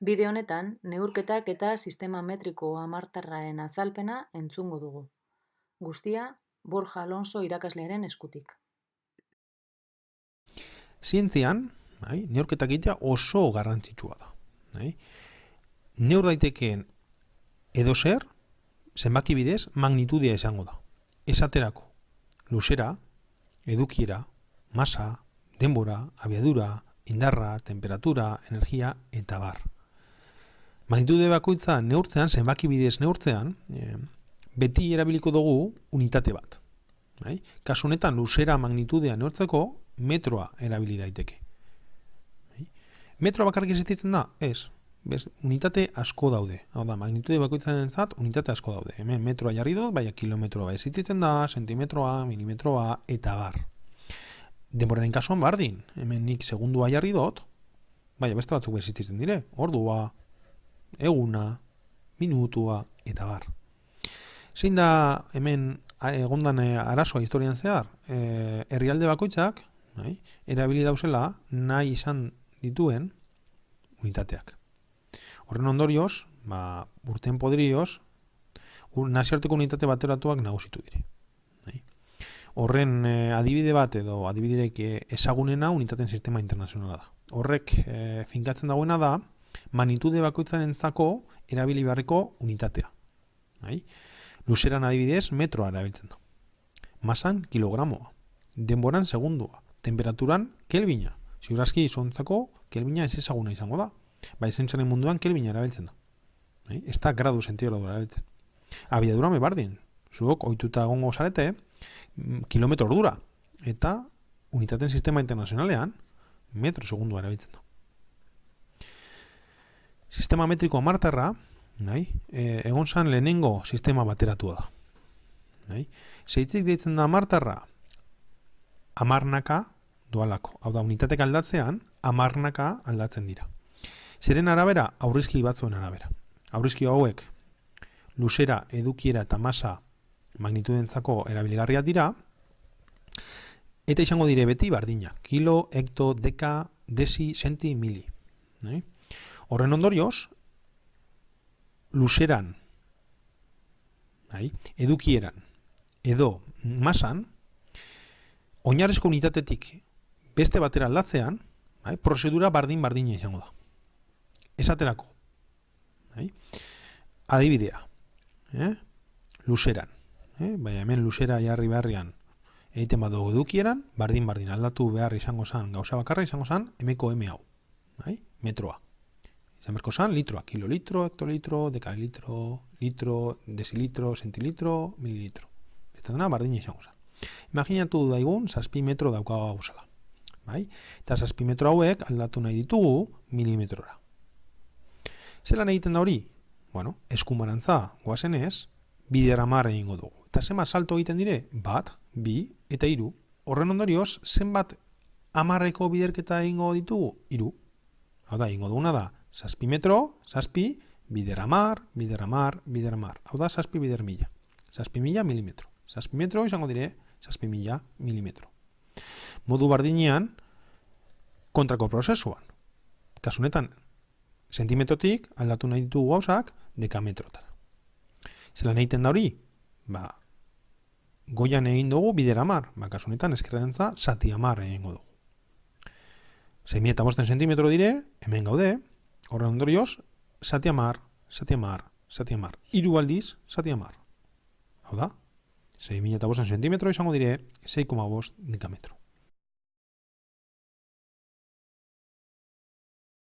Bideo honetan, neurketak eta sistema metriko hamartarraren azalpena entzungo dugu. Guztia, Borja Alonso irakaslearen eskutik. Zientzian, neurketak egitea oso garrantzitsua da. Neur daitekeen edozer, zenbaki bidez, magnitudea izango da. Esaterako, luzera, edukiera, masa, denbora, abiadura, indarra, temperatura, energia eta bar. Magnitude bakoitza neurtzean, zenbaki bidez neurtzean, beti erabiliko dugu unitate bat. Kasu honetan, luzera magnitudea neurtzeko metroa erabili daiteke. Metroa bakarrik existitzen da? Ez. Unitate asko daude. Hau da, magnitude bakoitzarentzat unitate asko daude. Hemen metroa jarri dut, baina kilometroa existitzen da, sentimetroa, milimetroa eta bar. Denboraren kasuan bardin. Hemen nik segundua jarri dut, baina beste batzuk existitzen dire. Ordua, eguna, minutua eta bar. Zein da hemen egondan arazoa historian zehar? Herrialde bakoitzak erabili dauzela nahi izan dituen unitateak. Horren ondorioz, urten podrioz, nazioarteko unitate bateratuak nagusitu dire. Horren adibide bat edo adibideek ezagunena unitateen sistema internazionala da. Horrek finkatzen dagoena da, magnitude bakoitzarentzako erabili beharreko unitatea. Luzeran adibidez metroa erabiltzen da. Masan kilogramoa, denboran segundua, temperaturan kelbina. Ziurazki izontzako kelbina ez ezaguna izango da. Bai zentzaren munduan kelbina erabiltzen da. Ez da gradu sentigradu erabiltzen. Abiadura me bardin. Zuok ohituta egongo zarete kilometro ordura. Eta unitateen sistema internazionalean metro segundua erabiltzen da. Sistema metriko hamartarra egon zan lehenengo sistema bateratua da. Zeitzik deitzen da hamartarra hamarnaka doalako. Hau da, unitatek aldatzean hamarnaka aldatzen dira. Zeren arabera, aurrizki batzuen arabera. Aurrizki hauek luzera, edukiera eta masa magnitudentzako erabiligarriak dira, eta izango dire beti bardina. Kilo, hekto, deka, desi, senti, mili. Horren ondorioz, luzeran, edukieran, edo masan, oinarrezko unitatetik beste batera aldatzean, prozedura bardin-bardina izango da. Esaterako, adibidea, luzeran, baina hemen luzera jarri beharrian egiten badugu edukieran, bardin-bardin aldatu behar izango zan, gauza bakarra izango zan, emeko eme hau, metroa. Izan berko zan, litroa, kilolitro, hektolitro, dekalilitro, litro, desilitro, sentilitro, mililitro. Eta dena bardina izango zan. Imaginatu daigun, 7 metro daukaga gauzala. Eta 7 metro hauek aldatu nahi ditugu milimetrora. Zelan egiten da hori? Bueno, eskumarantza goazenez, bideramar egingo dugu. Eta zenbat salto egiten dire? 1, 2 eta 3. Horren ondorioz, zenbat hamarreko biderketa egingo ditugu? 3. Hau da, egingo duguna da, 7 metro, 7, bideramar, bideramar, bideramar. Hau da, 7 bider mila. 7 mila milimetro. 7 metro izango dire, 7 mila milimetro. Modu bardinean, kontrako prozesuan. Kasunetan, sentimetrotik aldatu nahi ditugu gauzak dekametrotara. Zelan egiten da hori? Goian egin dugu bideramar. Kasunetan, eskerrentza, zatiamar egingo dugu. 6.500 sentimetro dire, hemen gaude, horren ondorioz, zatiamar, zatiamar, zatiamar. 3 aldiz, zatiamar. Hau da, 6.500 sentimetro izango dire, 6,5 dekametro.